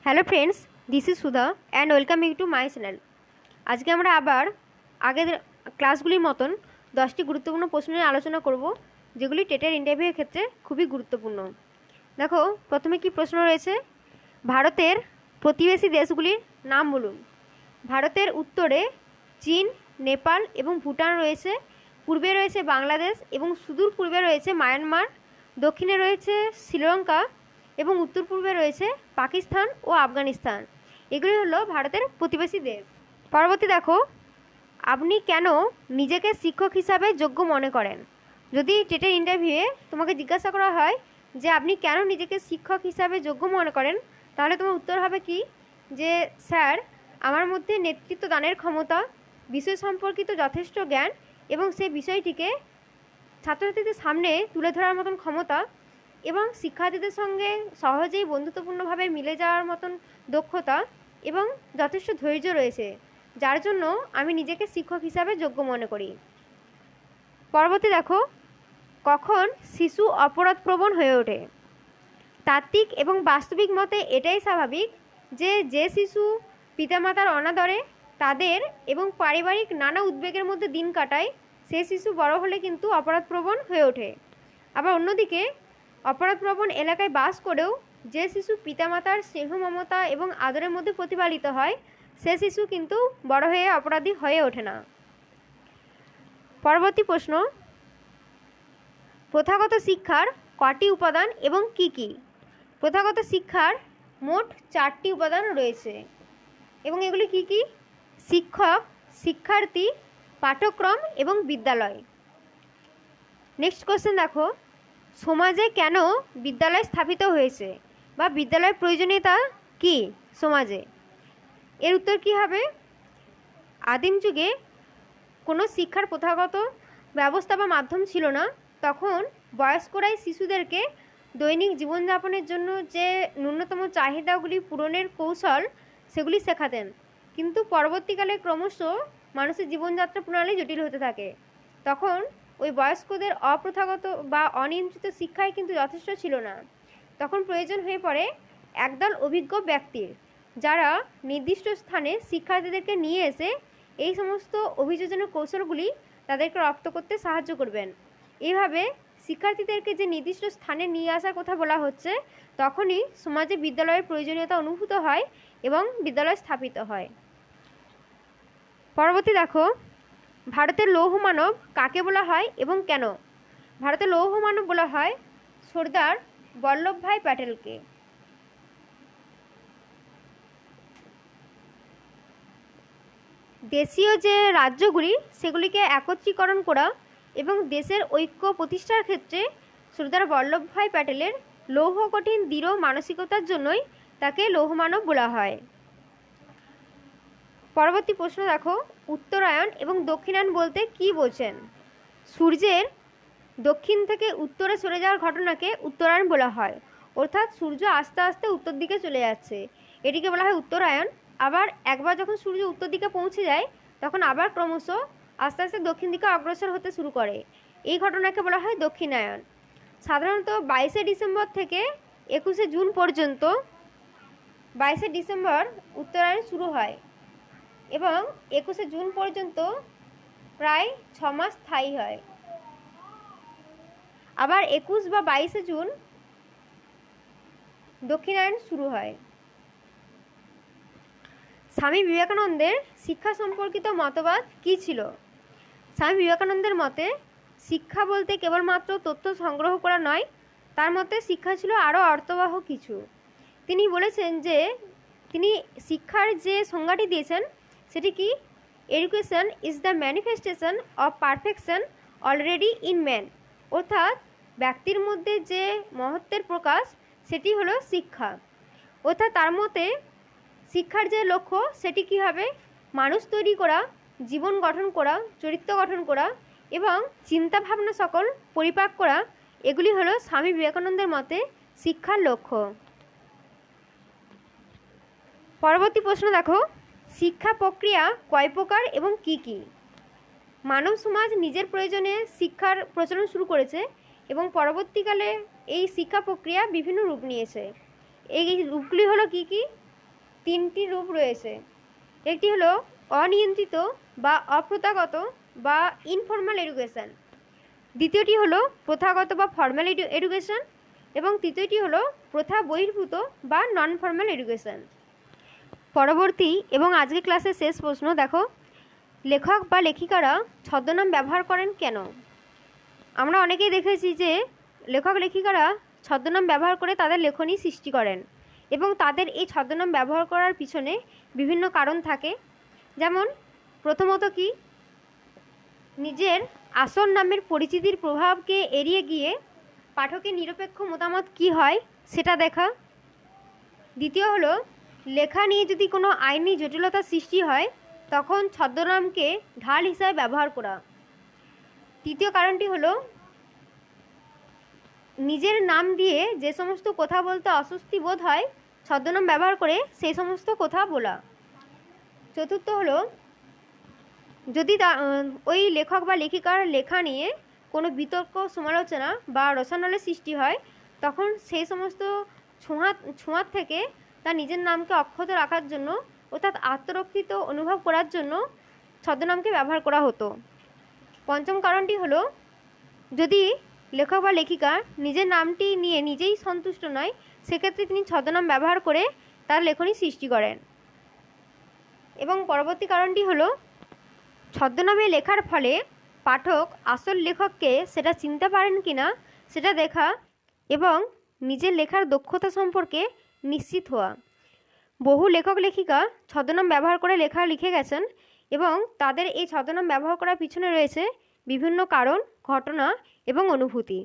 Hello friends, this is Sudha and welcome you to my channel. আজকে আমরা আবার আগের ক্লাসগুলির মতন 10টি গুরুত্বপূর্ণ প্রশ্ন নিয়ে আলোচনা করব, যেগুলি টেটের ইন্টারভিউয়ের ক্ষেত্রে খুবই গুরুত্বপূর্ণ। দেখো, প্রথমে কি প্রশ্ন রয়েছে, ভারতের প্রতিবেশী দেশগুলির নাম বলুন। ভারতের উত্তরে চীন, নেপাল এবং ভুটান রয়েছে, পূর্বে রয়েছে বাংলাদেশ এবং সুদূর পূর্বে রয়েছে মায়ানমার, দক্ষিণে রয়েছে শ্রীলঙ্কা এবং উত্তর পূর্বে রয়েছে পাকিস্তান ও আফগানিস্তান। এগুলি হলো ভারতের প্রতিবেশী দেশ। পরবর্তী দেখো, আপনি কেন নিজেকে শিক্ষক হিসাবে যোগ্য মনে করেন? যদি টেটের ইন্টারভিউয়ে তোমাকে জিজ্ঞাসা করা হয় যে আপনি কেন নিজেকে শিক্ষক হিসাবে যোগ্য মনে করেন, তাহলে তোমার উত্তর হবে কি, যে স্যার, আমার মধ্যে নেতৃত্ব দানের ক্ষমতা, বিষয় সম্পর্কিত যথেষ্ট জ্ঞান এবং সে বিষয়টিকে ছাত্রছাত্রীদের সামনে তুলে ধরার মতন ক্ষমতা এবং শিক্ষার্থীদের সঙ্গে সহজেই বন্ধুত্বপূর্ণভাবে মিলে যাওয়ার মতন দক্ষতা এবং যথেষ্ট ধৈর্য রয়েছে, যার জন্য আমি নিজেকে শিক্ষক হিসাবে যোগ্য মনে করি। পরবর্তী দেখো, কখন শিশু অপরাধপ্রবণ হয়ে ওঠে? তাত্ত্বিক এবং বাস্তবিক মতে এটাই স্বাভাবিক যে শিশু পিতামাতার অনাদরে তাদের এবং পারিবারিক নানা উদ্বেগের মধ্যে দিন কাটায়, সে শিশু বড় হলে কিন্তু অপরাধপ্রবণ হয়ে ওঠে। আবার অন্যদিকে অপরাধপ্রবণ এলাকায় বাস করেও যে শিশু পিতামাতার স্নেহ, মমতা এবং আদরের মধ্যে প্রতিপালিত হয়, সে শিশু কিন্তু বড় হয়ে অপরাধী হয়ে ওঠে না। পরবর্তী প্রশ্ন, প্রথাগত শিক্ষার কটি উপাদান এবং কি কি? প্রথাগত শিক্ষার মোট 4টি উপাদান রয়েছে এবং এগুলি কি কি? শিক্ষক, শিক্ষার্থী, পাঠ্যক্রম এবং বিদ্যালয়। নেক্সট কোশ্চেন দেখো, সমাজে কেন বিদ্যালয় স্থাপিত হয়েছে বা বিদ্যালয়ের প্রয়োজনীয়তা কি সমাজে? এর উত্তর কি হবে? আদিম যুগে কোনো শিক্ষার প্রথাগত ব্যবস্থা বা মাধ্যম ছিল না। তখন বয়স্করাই শিশুদেরকে দৈনিক জীবনযাপনের জন্য যে ন্যূনতম চাহিদাগুলি পূরণের কৌশল, সেগুলি শেখাতেন। কিন্তু পরবর্তীকালে ক্রমশ মানুষের জীবনযাত্রা প্রণালী জটিল হতে থাকে। তখন ওই বয়স্কদের অপ্রথাগত বা অনিয়ন্ত্রিত শিক্ষায় কিন্তু যথেষ্ট ছিল না। তখন প্রয়োজন হয়ে পড়ে একদল অভিজ্ঞ ব্যক্তির, যারা নির্দিষ্ট স্থানে শিক্ষার্থীদেরকে নিয়ে এসে এই সমস্ত অভিযোজনের কৌশলগুলি তাদেরকে রপ্ত করতে সাহায্য করবেন। এইভাবে শিক্ষার্থীদেরকে যে নির্দিষ্ট স্থানে নিয়ে আসার কথা বলা হচ্ছে, তখনই সমাজে বিদ্যালয়ের প্রয়োজনীয়তা অনুভূত হয় এবং বিদ্যালয় স্থাপিত হয়। পরবর্তী দেখো, ভারতের লৌহ মানব কাকে বলা হয় এবং কেন? ভারতের লৌহ মানব বলা হয় সর্দার বল্লভভাই প্যাটেলকে। দেশীয় যে রাজ্যগুলি, সেগুলিকে একত্রীকরণ করা এবং দেশের ঐক্য প্রতিষ্ঠার ক্ষেত্রে সর্দার বল্লভভাই প্যাটেলের লৌহ কঠিন দৃঢ় মানসিকতার জন্যই তাকে লৌহ মানব বলা হয়। পরবর্তী প্রশ্ন দেখো, উত্তরায়ণ এবং দক্ষিণায়ন বলতে কি বোঝেন? সূর্যের দক্ষিণ থেকে উত্তরে সরে যাওয়ার ঘটনাকে উত্তরায়ণ বলা হয়, অর্থাৎ সূর্য আস্তে আস্তে উত্তর দিকে চলে যাচ্ছে, এটিকে বলা হয় উত্তরায়ণ। আবার একবার যখন সূর্য উত্তর দিকে পৌঁছে যায়, তখন আবার ক্রমশ আস্তে আস্তে দক্ষিণ দিকে অগ্রসর হতে শুরু করে, এই ঘটনাকে বলা হয় দক্ষিণায়ন। সাধারণত 22শে ডিসেম্বর থেকে 21শে জুন পর্যন্ত, 22শে ডিসেম্বর উত্তরায়ণ শুরু হয় এবং 21শে জুন পর্যন্ত প্রায় 6 মাস স্থায়ী হয়। আবার 21 বা 22শে জুন দক্ষিণায়ন শুরু হয়। স্বামী বিবেকানন্দের শিক্ষা সম্পর্কিত মতবাদ কী ছিল? স্বামী বিবেকানন্দের মতে শিক্ষা বলতে কেবলমাত্র তথ্য সংগ্রহ করা নয়, তার মতে শিক্ষা ছিল আরও অর্থবহ কিছু। তিনি বলেছেন যে তিনি শিক্ষার যে সংজ্ঞাটি দিয়েছেন, সেটি কি? Education is the manifestation of perfection already in man, অর্থাৎ ব্যক্তির মধ্যে যে মহত্বের প্রকাশ, সেটি হলো শিক্ষা। অর্থাৎ তার মতে শিক্ষার যে লক্ষ্য, সেটি কী হবে? মানুষ তৈরি করা, জীবন গঠন করা, চরিত্র গঠন করা এবং চিন্তাভাবনা সকল পরিপাক করা, এগুলি হলো স্বামী বিবেকানন্দের মতে শিক্ষার লক্ষ্য। পরবর্তী প্রশ্ন দেখো, শিক্ষা প্রক্রিয়া কয় প্রকার এবং কি কি? মানব সমাজ নিজের প্রয়োজনে শিক্ষার প্রচলন শুরু করেছে এবং পরবর্তীকালে এই শিক্ষা প্রক্রিয়া বিভিন্ন রূপ নিয়েছে। এই রূপগুলি হলো কি কি? তিনটি রূপ রয়েছে। একটি হলো অনিয়ন্ত্রিত বা অপ্রথাগত বা ইনফর্মাল এডুকেশন, দ্বিতীয়টি হলো প্রথাগত বা ফর্মাল এডুকেশন এবং তৃতীয়টি হলো প্রথা বহির্ভূত বা নন ফর্মাল এডুকেশন। পরবর্তী এবং আজকে ক্লাসের শেষ প্রশ্ন দেখো, লেখক বা লেখিকারা ছদ্মনাম ব্যবহার করেন কেন? আমরা অনেকেই দেখেছি যে লেখক লেখিকারা ছদ্মনাম ব্যবহার করে তাদের লেখনী সৃষ্টি করেন এবং তাদের এই ছদ্মনাম ব্যবহার করার পিছনে বিভিন্ন কারণ থাকে। যেমন প্রথমত কি, নিজের আসল নামের পরিচিতির প্রভাবকে এড়িয়ে গিয়ে পাঠকের নিরপেক্ষ মতামত কি হয় সেটা দেখা। দ্বিতীয় হলো, লেখা নিয়ে যদি কোনো আইনি জটিলতা সৃষ্টি হয় তখন ছদ্মনামকে ঢাল হিসাবে ব্যবহার করা। তৃতীয় কারণটি হলো, নিজের নাম দিয়ে যে সমস্ত কথা বলতে অস্বস্তি বোধ হয় ছদ্মনাম ব্যবহার করে সেই সমস্ত কথা বলা। চতুর্থ হলো, যদি ওই লেখক বা লেখিকার লেখা নিয়ে কোনো বিতর্ক, সমালোচনা বা রসানলের সৃষ্টি হয় তখন সেই সমস্ত ছোঁয়ার থেকে তার নিজের নামকে অক্ষত রাখার জন্য অর্থাৎ আত্মরক্ষিত অনুভব করার জন্য ছদ্মনামকে ব্যবহার করা হতো। পঞ্চম কারণটি হলো, যদি লেখক বা লেখিকা নিজের নামটি নিয়ে নিজেই সন্তুষ্ট নয় সেক্ষেত্রে তিনি ছদ্মনাম ব্যবহার করে তার লেখনী সৃষ্টি করেন। এবং পরবর্তী কারণটি হলো, ছদ্মনামে লেখার ফলে পাঠক আসল লেখককে সেটা চিনতে পারেন কিনা সেটা দেখা এবং নিজের লেখার দক্ষতা সম্পর্কে নিশ্চিত হওয়া। বহু লেখক লেখিকা ছদ্মনাম ব্যবহার করে লেখা লিখে গেছেন এবং তাদের এই ছদ্মনাম ব্যবহার করার পিছনে রয়েছে বিভিন্ন কারণ, ঘটনা এবং অনুভূতি।